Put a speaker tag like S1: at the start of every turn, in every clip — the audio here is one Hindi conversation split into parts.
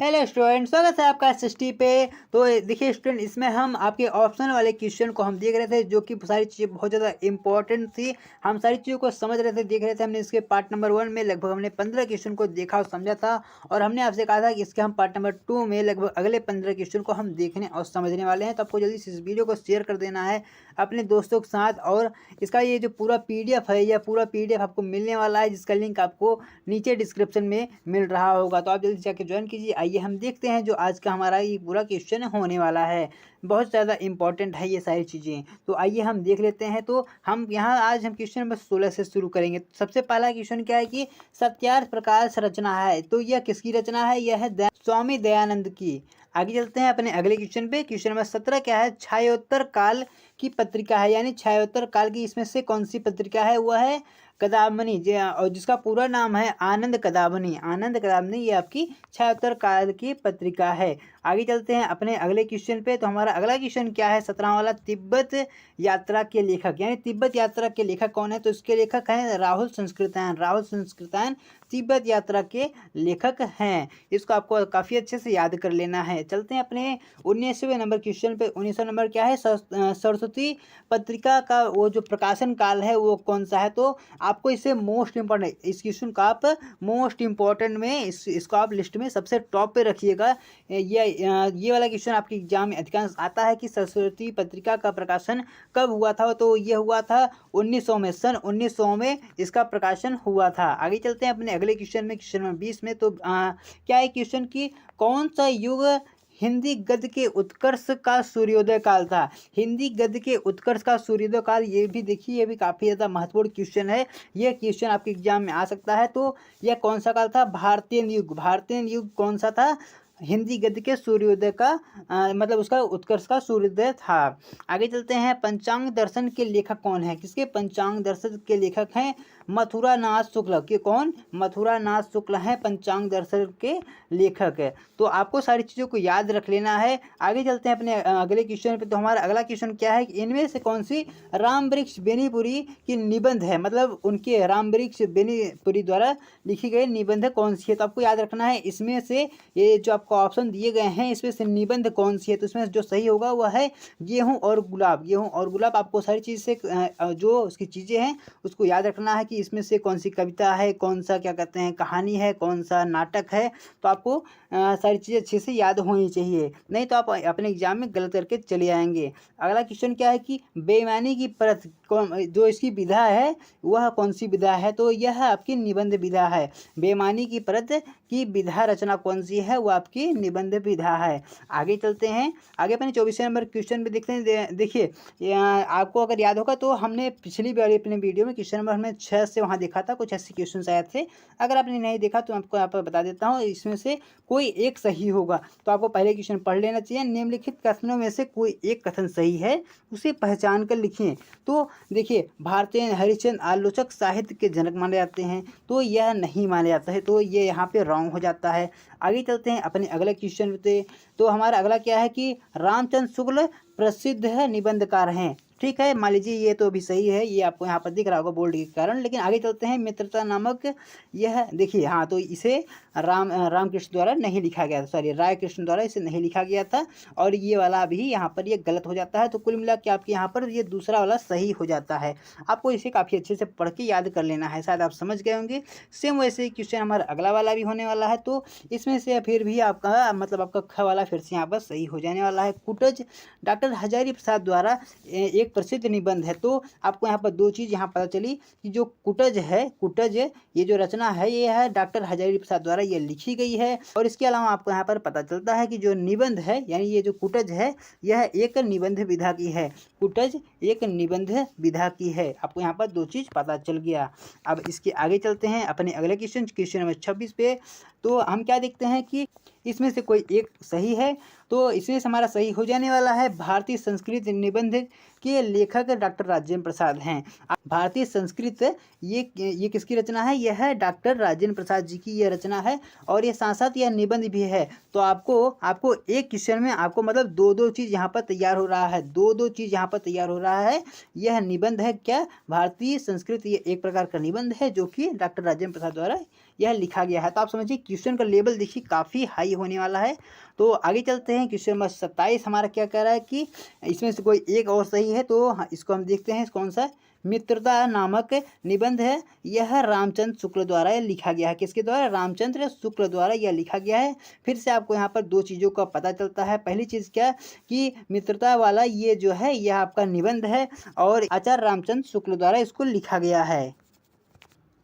S1: हेलो स्टूडेंट, स्वागत है आपका एसएसटी पे। तो देखिए स्टूडेंट, इसमें हम आपके ऑप्शन वाले क्वेश्चन को हम देख रहे थे, जो कि सारी चीज़ें बहुत ज़्यादा इंपॉर्टेंट थी। हम सारी चीज़ों को समझ रहे थे, देख रहे थे। हमने इसके पार्ट नंबर 1 में लगभग हमने 15 क्वेश्चन को देखा और समझा था, और हमने आपसे कहा था कि इसके हम पार्ट नंबर 2 में लगभग अगले 15 क्वेश्चन को हम देखने और समझने वाले हैं। तो आपको जल्दी से इस वीडियो को शेयर कर देना है अपने दोस्तों के साथ। और इसका ये जो पूरा पीडीएफ है, यह पूरा पीडीएफ आपको मिलने वाला है, जिसका लिंक आपको नीचे डिस्क्रिप्शन में मिल रहा होगा। तो आप जल्दी जाके ज्वाइन कीजिए। आइए हम देखते हैं जो आज का हमारा ये पूरा क्वेश्चन होने वाला है। बहुत ज़्यादा इंपॉर्टेंट है ये सारी चीज़ें, तो आइए हम देख लेते हैं। तो हम यहाँ आज हम क्वेश्चन नंबर 16 से शुरू करेंगे। सबसे पहला क्वेश्चन क्या है कि सत्यार्थ प्रकाश रचना है, तो यह किसकी रचना है? यह है स्वामी दयानंद की। आगे चलते हैं अपने अगले क्वेश्चन पे। क्वेश्चन नंबर 17 क्या है? छायोत्तर काल की पत्रिका है, यानी छायोत्तर काल की इसमें से कौन सी पत्रिका है? वह है कदामनी, और जिसका पूरा नाम है आनंद कदामनी। आनंद कदामनी ये आपकी छायोत्तर काल की पत्रिका है। आगे चलते हैं अपने अगले क्वेश्चन पे। तो हमारा अगला क्वेश्चन क्या है? 17वां वाला, तिब्बत यात्रा के लेखक, यानी तिब्बत यात्रा के लेखक कौन है? तो इसके लेखक हैं राहुल संस्कृतायन। राहुल संस्कृतायन तिब्बत यात्रा के लेखक हैं। इसको आपको काफ़ी अच्छे से याद कर लेना है। चलते हैं अपने 19वें नंबर क्वेश्चन पे। 19वां नंबर क्या है? सरस्वती पत्रिका का वो जो प्रकाशन काल है वो कौन सा है? तो आपको इसे मोस्ट इंपॉर्टेंट, इस क्वेश्चन का आप मोस्ट इंपॉर्टेंट में इसको आप लिस्ट में सबसे टॉप पे रखिएगा। ये वाला क्वेश्चन आपके एग्जाम में अधिकांश आता है कि सरस्वती पत्रिका का प्रकाशन कब हुआ था? तो ये हुआ था 1900 में, सन 1900 में इसका प्रकाशन हुआ था। आगे चलते हैं अपने अगले क्वेश्चन में, क्वेश्चन नंबर 20 में। तो क्या है क्वेश्चन की कौन सा युग हिंदी गद्य के उत्कर्ष का सूर्योदय काल था? हिंदी गद्य के उत्कर्ष का सूर्योदय काल, ये भी देखिए, ये भी काफ़ी ज़्यादा महत्वपूर्ण क्वेश्चन है। ये क्वेश्चन आपके एग्जाम में आ सकता है। तो यह कौन सा काल था? भारतीय युग। भारतीय युग कौन सा था? हिंदी गद्य के सूर्योदय का मतलब उसका उत्कर्ष का सूर्योदय था। आगे चलते हैं, पंचांग दर्शन के लेखक कौन है? किसके पंचांग दर्शन के लेखक हैं? मथुरा नाथ शुक्ल के। कौन? मथुरा नाथ शुक्ल हैं पंचांग दर्शन के लेखक है। तो आपको सारी चीज़ों को याद रख लेना है। आगे चलते हैं अपने अगले क्वेश्चन पे। तो हमारा अगला क्वेश्चन क्या है कि इनमें से कौन सी राम वृक्ष बेनीपुरी की निबंध है? मतलब उनके राम वृक्ष बेनीपुरी द्वारा लिखी गई निबंध कौन सी है? तो आपको याद रखना है इसमें से, ये जो आपको ऑप्शन दिए गए हैं इसमें से निबंध कौन सी है? तो इसमें जो सही होगा वह है गेहूं और गुलाब। गेहूं और गुलाब। आपको सारी चीज़ से जो उसकी चीज़ें हैं उसको याद रखना है कि इसमें से कौन सी कविता है, कौन सा क्या कहते हैं कहानी है, कौन सा नाटक है। तो आपको सारी चीज़ें अच्छे से याद होनी चाहिए, नहीं तो आप अपने एग्जाम में गलत करके चले आएंगे। अगला क्वेश्चन क्या है कि बेईमानी की परत कौन, जो इसकी विधा है वह कौन सी विधा है? तो यह आपकी निबंध विधा है। बेईमानी की परत की विधा रचना कौन सी है? वो आपकी निबंध विधा है। आगे चलते हैं, आगे अपने 24वें नंबर क्वेश्चन पे देखते हैं। देखिए आपको अगर याद होगा तो हमने पिछली बार अपने वीडियो में क्वेश्चन नंबर हमने 6 से वहाँ देखा था, कुछ ऐसे क्वेश्चन आए थे। अगर आपने नहीं देखा तो आपको यहाँ पर बता देता हूँ, इसमें से कोई एक सही होगा। तो आपको पहले क्वेश्चन पढ़ लेना चाहिए। निम्नलिखित कथनों में से कोई एक कथन सही है, उसे पहचान कर लिखिए। तो देखिए, भारतीय हरिश्चंद्र आलोचक साहित्य के जनक माने जाते हैं, तो यह नहीं माना जाता है, तो ये यहाँ पे रॉन्ग हो जाता है। आगे चलते हैं अपने अगले क्वेश्चन पे। तो हमारा अगला क्या है कि रामचंद्र शुक्ल प्रसिद्ध है निबंधकार हैं। ठीक है, मान लीजिए ये तो भी सही है, ये आपको यहाँ पर दिख रहा होगा बोल्ड के कारण। लेकिन आगे चलते हैं, मित्रता नामक, यह देखिए, हाँ, तो इसे रामकृष्ण द्वारा नहीं लिखा गया था, सॉरी राय कृष्ण द्वारा इसे नहीं लिखा गया था, और ये वाला भी यहाँ पर ये गलत हो जाता है। तो कुल मिला के आपके यहाँ पर ये दूसरा वाला सही हो जाता है। आपको इसे काफ़ी अच्छे से पढ़ के याद कर लेना है, शायद आप समझ गए होंगे। सेम वैसे ही क्वेश्चन हमारा अगला वाला भी होने वाला है। तो इसमें से फिर भी आपका मतलब आपका ख वाला फिर से यहाँ पर सही हो जाने वाला है। कुटज डॉक्टर हजारी प्रसाद द्वारा एक प्रसिद्ध निबंध है। तो आपको यहाँ पर दो चीज़ यहाँ पता चली कि जो कुटज है, कुटज ये जो रचना है ये है डॉक्टर हजारी प्रसाद द्वारा ये लिखी गई है। और इसके अलावा आपको यहाँ पर पता चलता है कि जो निबंध है, यानी ये जो कुटज है, यह एक निबंध विधा की है। कुटज एक निबंध विधा की है। आपको यहाँ पर दो चीज़ पता चल गया। अब इसके आगे चलते हैं अपने अगले क्वेश्चन, क्वेश्चन नंबर 26 पे। तो हम क्या देखते हैं कि इसमें से कोई एक सही है। तो इसमें से हमारा सही हो जाने वाला है, भारतीय संस्कृत निबंध के लेखक डॉक्टर राजेंद्र प्रसाद हैं। भारतीय संस्कृत ये किसकी रचना है? यह है डॉक्टर राजेंद्र प्रसाद जी की यह रचना है, और ये साथ साथ यह निबंध भी है। तो आपको एक क्वेश्चन में आपको मतलब दो दो चीज़ यहाँ पर तैयार हो रहा है, दो दो चीज़ यहाँ पर तैयार हो रहा है। यह निबंध है क्या? भारतीय संस्कृत, ये एक प्रकार का निबंध है जो कि डॉक्टर राजेंद्र प्रसाद द्वारा यह लिखा गया है। तो आप समझिए क्वेश्चन का लेवल देखिए काफ़ी हाई होने वाला है। तो आगे चलते हैं, क्वेश्चन नंबर 27 हमारा क्या कह रहा है कि इसमें से कोई एक और सही है। तो इसको हम देखते हैं कौन सा। मित्रता नामक निबंध है, यह रामचंद्र शुक्ल द्वारा यह लिखा गया है। किसके द्वारा? रामचंद्र शुक्ल द्वारा यह लिखा गया है। फिर से आपको यहाँ पर दो चीज़ों का पता चलता है। पहली चीज़ क्या कि मित्रता वाला ये जो है यह आपका निबंध है और आचार्य रामचंद्र शुक्ल द्वारा इसको लिखा गया है।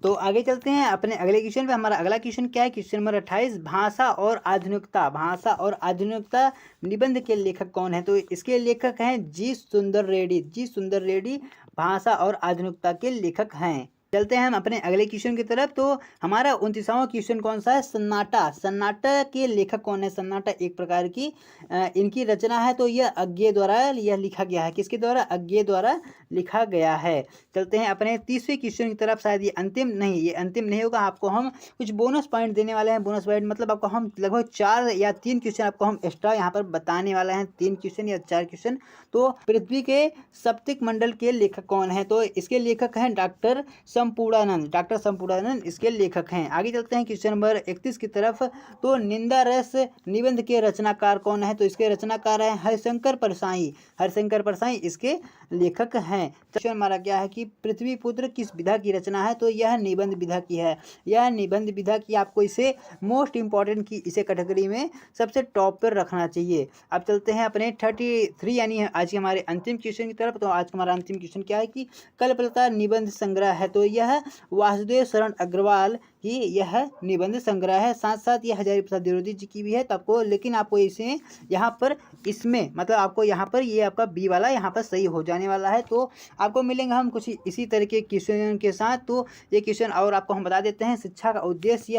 S1: तो आगे चलते हैं अपने अगले क्वेश्चन पे। हमारा अगला क्वेश्चन क्या है? क्वेश्चन नंबर 28, भाषा और आधुनिकता। भाषा और आधुनिकता निबंध के लेखक कौन है? तो इसके लेखक हैं जी सुंदर रेड्डी। जी सुंदर रेड्डी भाषा और आधुनिकता के लेखक हैं। चलते हैं हम अपने अगले क्वेश्चन की तरफ। तो हमारा 29वां क्वेश्चन कौन सा है? सन्नाटा। सन्नाटा के लेखक कौन है? सन्नाटा एक प्रकार की इनकी रचना है। तो यह अज्ञे द्वारा यह लिखा गया है। किसके द्वारा? अज्ञे द्वारा लिखा गया है। चलते हैं अपने 30वें क्वेश्चन की तरफ। शायद ये अंतिम नहीं, ये अंतिम नहीं होगा। आपको हम कुछ बोनस पॉइंट देने वाले हैं। बोनस पॉइंट मतलब आपको हम लगभग 4 या 3 क्वेश्चन आपको हम एक्स्ट्रा यहाँ पर बताने वाले हैं। 3 क्वेश्चन या 4 क्वेश्चन। तो पृथ्वी के सप्तक मंडल के लेखक कौन है? तो इसके लेखक हैं डॉक्टर संपूर्णानंद। डॉक्टर संपूर्णानंद इसके लेखक हैं। आगे चलते हैं क्वेश्चन नंबर 31 की तरफ। तो निंदा रस निबंध के रचनाकार कौन है? तो इसके रचनाकार हैं हरिशंकर परसाई। हरिशंकर परसाई इसके लेखक हैं। क्वेश्चन हमारा क्या है कि पृथ्वी पुत्र किस विधा की रचना है? तो यह निबंध विधा की है। यह निबंध विधा की, आपको इसे मोस्ट इंपॉर्टेंट की इसे कैटेगरी में सबसे टॉप पर रखना चाहिए। अब चलते हैं अपने 33 यानी आज के हमारे अंतिम क्वेश्चन की तरफ। तो आज का हमारा अंतिम क्वेश्चन क्या है कि कल्पलता निबंध संग्रह है। तो यह वासुदेव शरण अग्रवाल की यह निबंध संग्रह है। साथ साथ यह हजारी प्रसाद द्विवेदी जी की भी है। तो आपको, लेकिन आपको इसे यहाँ पर इसमें मतलब आपको यहाँ पर ये आपका बी वाला यहाँ पर सही हो जाने वाला है। तो आपको मिलेंगे हम कुछ इसी तरह के क्वेश्चन के साथ। तो ये क्वेश्चन और आपको हम बता देते हैं। शिक्षा का उद्देश्य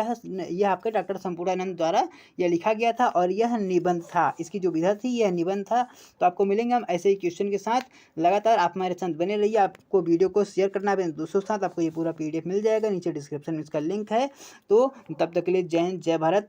S1: यह आपके डॉक्टर संपूर्णानंद द्वारा यह लिखा गया था और यह निबंध था। इसकी जो विधा थी यह निबंध था। तो आपको मिलेंगे हम ऐसे ही क्वेश्चन के साथ। लगातार आप हमारे साथ बने रहिए। आपको वीडियो को शेयर करना है दोस्तों के साथ। आपको ये पूरा PDF मिल जाएगा, नीचे डिस्क्रिप्शन में इसका लिंक है। तो तब तक के लिए जय हिंद, जय भारत।